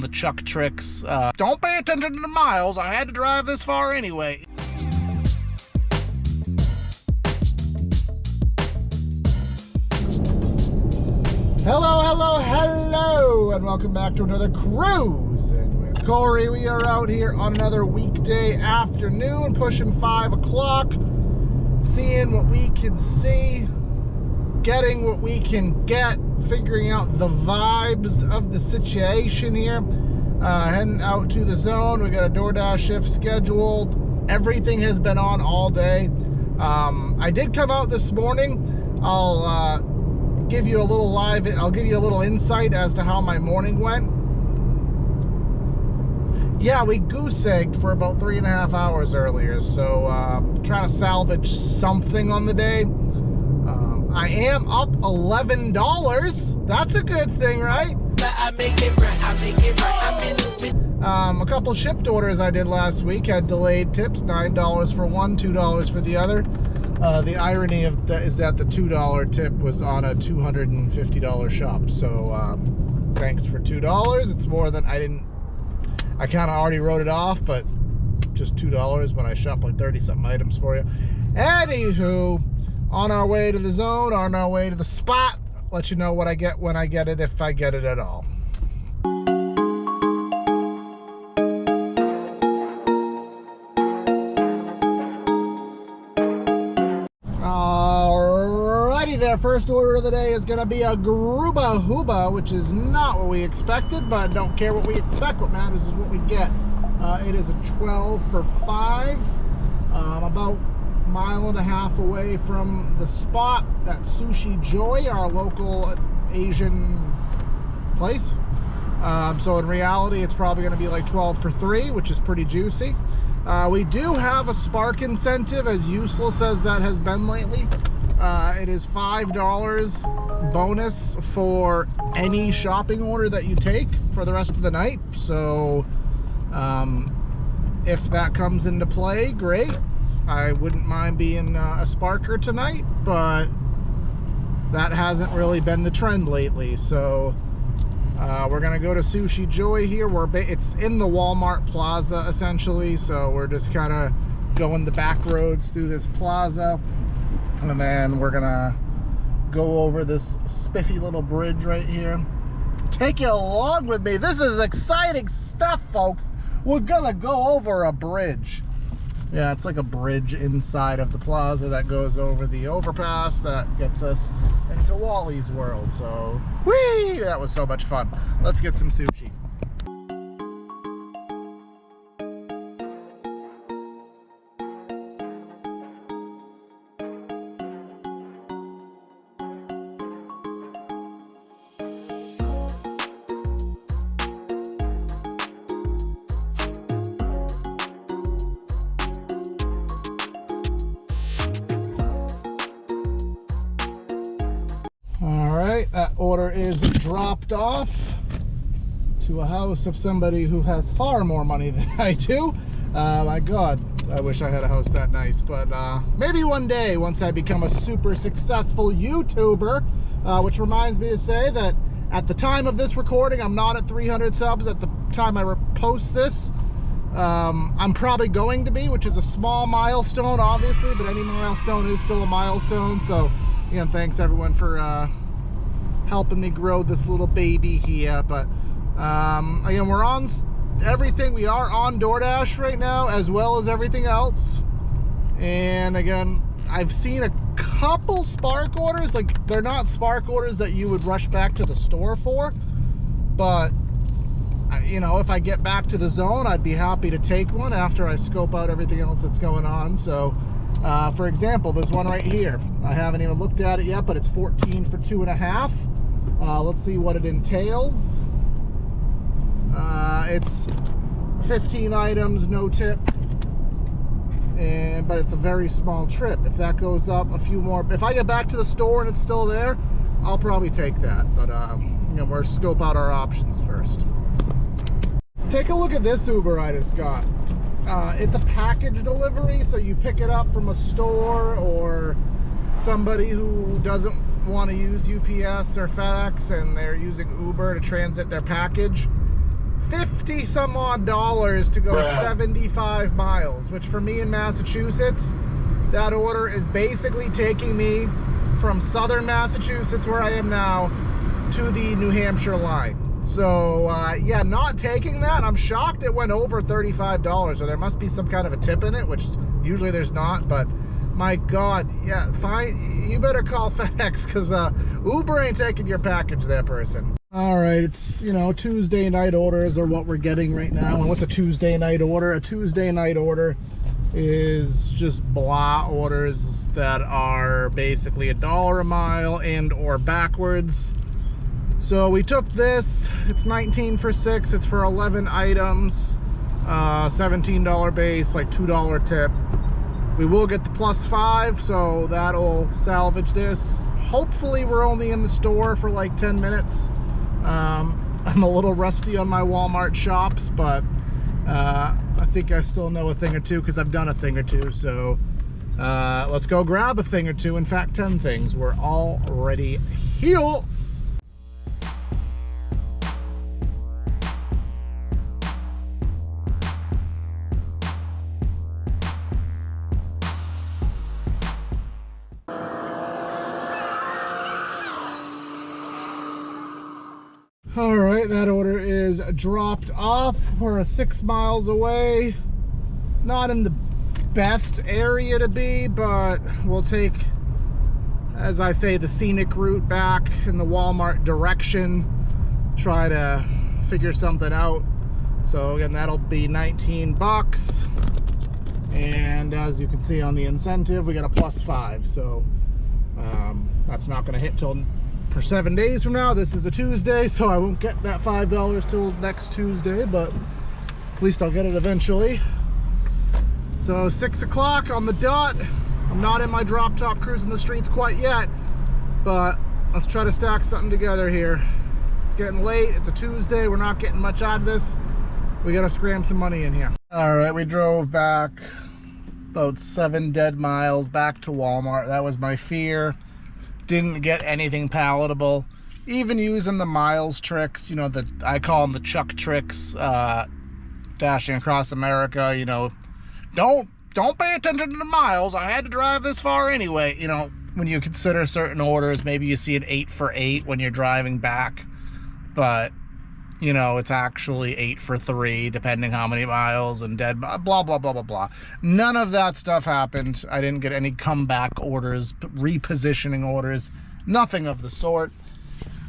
the Chuck tricks. Don't pay attention to the miles. I had to drive this far anyway. Hello, and welcome back to another Cruisin with Corey. We are out here on another weekday afternoon, pushing 5 o'clock, seeing what we can see, getting what we can get, figuring out the vibes of the situation here. Heading out to the zone. We got a DoorDash shift scheduled. Everything has been on all day. I did come out this morning. I'll give you a little insight as to how my morning went. Yeah, we goose egged for about 3.5 hours earlier, so trying to salvage something on the day. I am up $11. That's a good thing, right? I make it right, I make it right. I'm in this bitch. A couple shipped orders I did last week had delayed tips, $9 for one, $2 for the other. The irony of that is that the $2 tip was on a $250 shop. So thanks for $2. It's more than I kind of already wrote it off, but just $2 when I shop like 30-something items for you. Anywho, on our way to the zone, on our way to the spot. Let you know what I get when I get it, if I get it at all. Alrighty there, first order of the day is gonna be a Grubhub, which is not what we expected, but don't care what we expect. What matters is what we get. It is a 12 for 5, about mile and a half away from the spot at Sushi Joy, our local Asian place. So in reality, it's probably going to be like 12 for 3, which is pretty juicy. We do have a Spark incentive, as useless as that has been lately. It is $5 bonus for any shopping order that you take for the rest of the night. So if that comes into play, great. I wouldn't mind being a Sparker tonight, but that hasn't really been the trend lately. So we're gonna go to Sushi Joy here. It's in the Walmart Plaza essentially, so we're just kind of going the back roads through this plaza, and then we're gonna go over this spiffy little bridge right here. Take you along with me. This is exciting stuff, folks. We're gonna go over a bridge. Yeah, it's like a bridge inside of the plaza that goes over the overpass that gets us into Wally's World. So, whee! That was so much fun. Let's get some sushi. That order is dropped off to a house of somebody who has far more money than I do. My God, I wish I had a house that nice, but maybe one day once I become a super successful YouTuber, which reminds me to say that at the time of this recording, I'm not at 300 subs. At the time I post this, I'm probably going to be, which is a small milestone, obviously, but any milestone is still a milestone. So again, thanks everyone for helping me grow this little baby here. But again, we're on everything. We are on DoorDash right now, as well as everything else. And again, I've seen a couple Spark orders. Like, they're not Spark orders that you would rush back to the store for, but you know, if I get back to the zone, I'd be happy to take one after I scope out everything else that's going on. So for example, this one right here, I haven't even looked at it yet, but it's 14 for 2.5. Let's see what it entails. It's 15 items, no tip, but it's a very small trip. If that goes up a few more, if I get back to the store and it's still there, I'll probably take that. But you know, we'll scope out our options first. Take a look at this Uber I just got. It's a package delivery, so you pick it up from a store or somebody who doesn't want to use UPS or FedEx and they're using Uber to transit their package. 50 some odd dollars to go 75 miles, which for me in Massachusetts, that order is basically taking me from southern Massachusetts, where I am now, to the New Hampshire line. So yeah, not taking that, I'm shocked it went over $35. So there must be some kind of a tip in it, which usually there's not, but my God, yeah, fine. You better call FedEx, because Uber ain't taking your package there, person. All right, it's, you know, Tuesday night orders are what we're getting right now. And what's a Tuesday night order? A Tuesday night order is just blah orders that are basically $1 a mile and or backwards. So we took this, it's 19 for 6, it's for 11 items, $17 base, like $2 tip. We will get the +5, so that'll salvage this. Hopefully we're only in the store for like 10 minutes. I'm a little rusty on my Walmart shops, but I think I still know a thing or two because I've done a thing or two. So let's go grab a thing or two. In fact, 10 things. We're already here. All right, that order is dropped off. We're 6 miles away. Not in the best area to be, but we'll take, as I say, the scenic route back in the Walmart direction. Try to figure something out. So again, that'll be 19 bucks. And as you can see on the incentive, we got a +5. So that's not gonna hit till for 7 days from now. This is a Tuesday, so I won't get that $5 till next Tuesday, but at least I'll get it eventually. So 6 o'clock on the dot. I'm not in my drop top cruising the streets quite yet, but let's try to stack something together here. It's getting late, it's a Tuesday, we're not getting much out of this. We gotta scram some money in here. All right, we drove back about 7 dead miles back to Walmart. That was my fear. Didn't get anything palatable. Even using the miles tricks, you know, I call them the Chuck tricks, dashing across America, you know, don't pay attention to the miles. I had to drive this far anyway. You know, when you consider certain orders, maybe you see an 8 for 8 when you're driving back, but you know, it's actually 8 for 3, depending how many miles and dead, blah, blah, blah, blah, blah. None of that stuff happened. I didn't get any comeback orders, repositioning orders, nothing of the sort.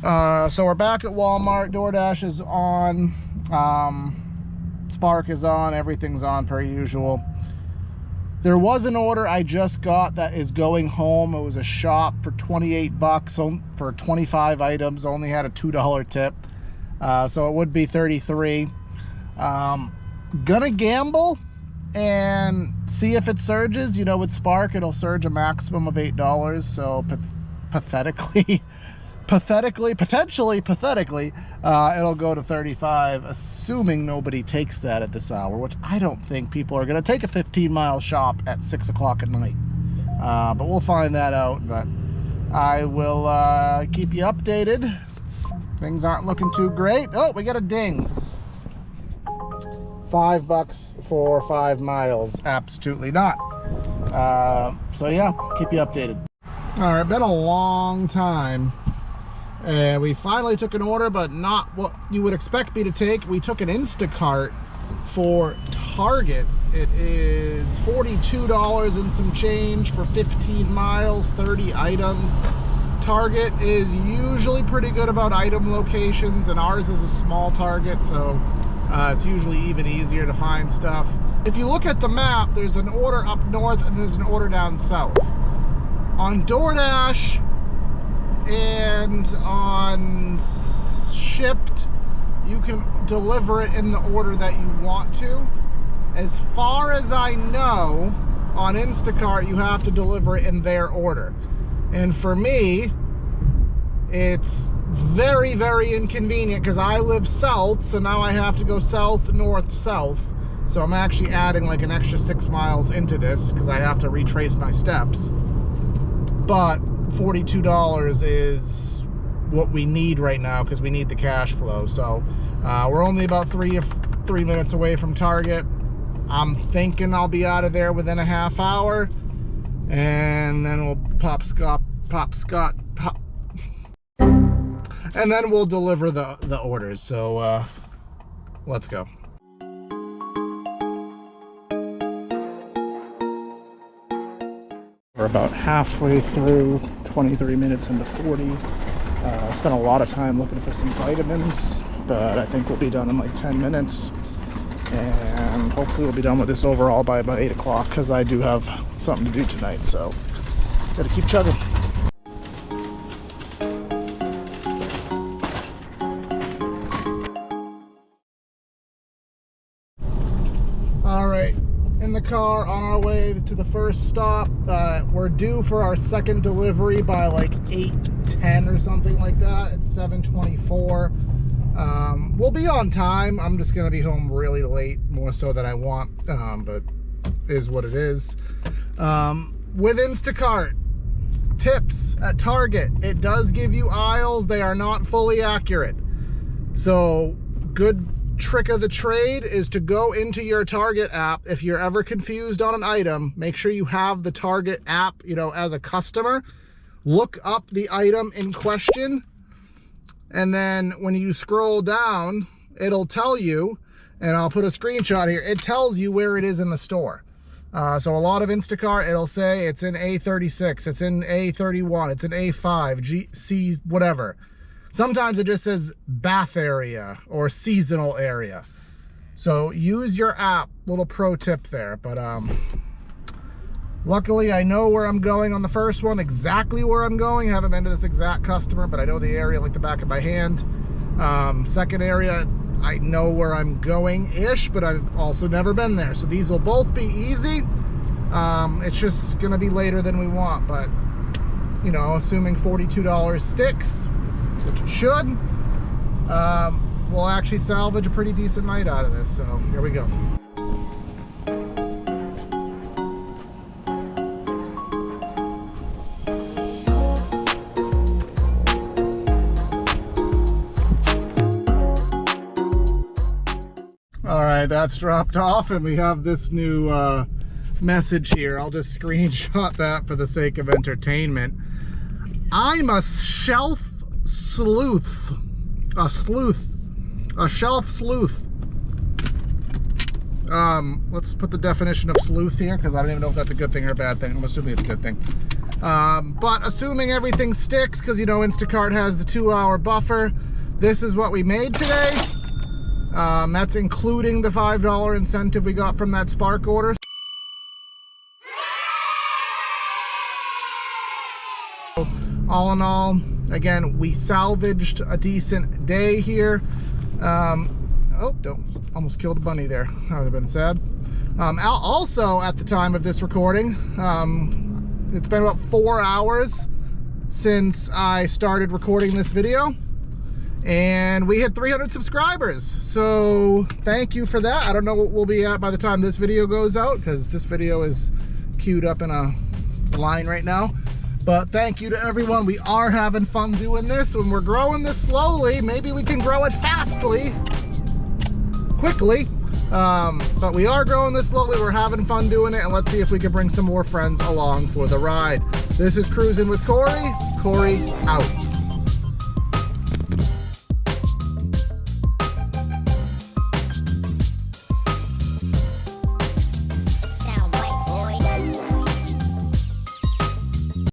So we're back at Walmart. DoorDash is on, Spark is on, everything's on per usual. There was an order I just got that is going home. It was a shop for 28 bucks for 25 items, only had a $2 tip. So it would be 33. Gonna gamble and see if it surges. You know, with Spark, it'll surge a maximum of $8. So potentially, it'll go to 35, assuming nobody takes that at this hour, which I don't think people are gonna take a 15-mile shop at 6 o'clock at night. But we'll find that out. But I will keep you updated. Things aren't looking too great. Oh, we got a ding. $5 for 5 miles. Absolutely not. So yeah, keep you updated. All right, been a long time. And we finally took an order, but not what you would expect me to take. We took an Instacart for Target. It is $42 and some change for 15 miles, 30 items. Target is usually pretty good about item locations, and ours is a small Target, so it's usually even easier to find stuff. If you look at the map, there's an order up north and there's an order down south. On DoorDash and on Shipped, you can deliver it in the order that you want to. As far as I know, on Instacart, you have to deliver it in their order. And for me, it's very, very inconvenient because I live south, so now I have to go south, north, south. So I'm actually adding like an extra 6 miles into this because I have to retrace my steps. But $42 is what we need right now because we need the cash flow. So We're only about three minutes away from Target. I'm thinking I'll be out of there within a half hour, and then we'll and then we'll deliver the orders. So let's go. We're about halfway through, 23 minutes into 40. Spent a lot of time looking for some vitamins, but I think we'll be done in like 10 minutes. And hopefully we'll be done with this overall by about 8 o'clock, because I do have something to do tonight, so gotta keep chugging. All right, in the car on our way to the first stop. We're due for our second delivery by like 8:10 or something like that. It's 7:24. We'll be on time. I'm just gonna be home really late, more so than I want, but is what it is. With Instacart, tips at Target, it does give you aisles. They are not fully accurate. So good trick of the trade is to go into your Target app. If you're ever confused on an item, make sure you have the Target app, you know, as a customer. Look up the item in question, and then when you scroll down, it'll tell you, and I'll put a screenshot here, it tells you where it is in the store. So a lot of Instacart, it'll say it's in A36, it's in A31, it's in A5, C, whatever. Sometimes it just says bath area or seasonal area. So use your app, little pro tip there. But luckily I know where I'm going on the first one, exactly where I'm going. Haven't been to this exact customer, but I know the area like the back of my hand. Second area, I know where I'm going-ish, but I've also never been there. So these will both be easy. It's just gonna be later than we want, but you know, assuming $42 sticks, which it should, we'll actually salvage a pretty decent night out of this. So here we go. All right, that's dropped off, and we have this new message here. I'll just screenshot that for the sake of entertainment. I'm a shelf sleuth. A shelf sleuth. Let's put the definition of sleuth here, because I don't even know if that's a good thing or a bad thing. I'm assuming it's a good thing. But assuming everything sticks, because you know Instacart has the 2-hour buffer, this is what we made today. That's including the $5 incentive we got from that Spark order. So, all in all, again, we salvaged a decent day here. Almost killed a bunny there. That would have been sad. Also, at the time of this recording, it's been about 4 hours since I started recording this video, and we hit 300 subscribers. So thank you for that. I don't know what we'll be at by the time this video goes out, because this video is queued up in a line right now. But thank you to everyone. We are having fun doing this. When we're growing this slowly, maybe we can grow it quickly. But we are growing this slowly. We're having fun doing it, and let's see if we can bring some more friends along for the ride. This is Cruisin' with Corey. Corey out.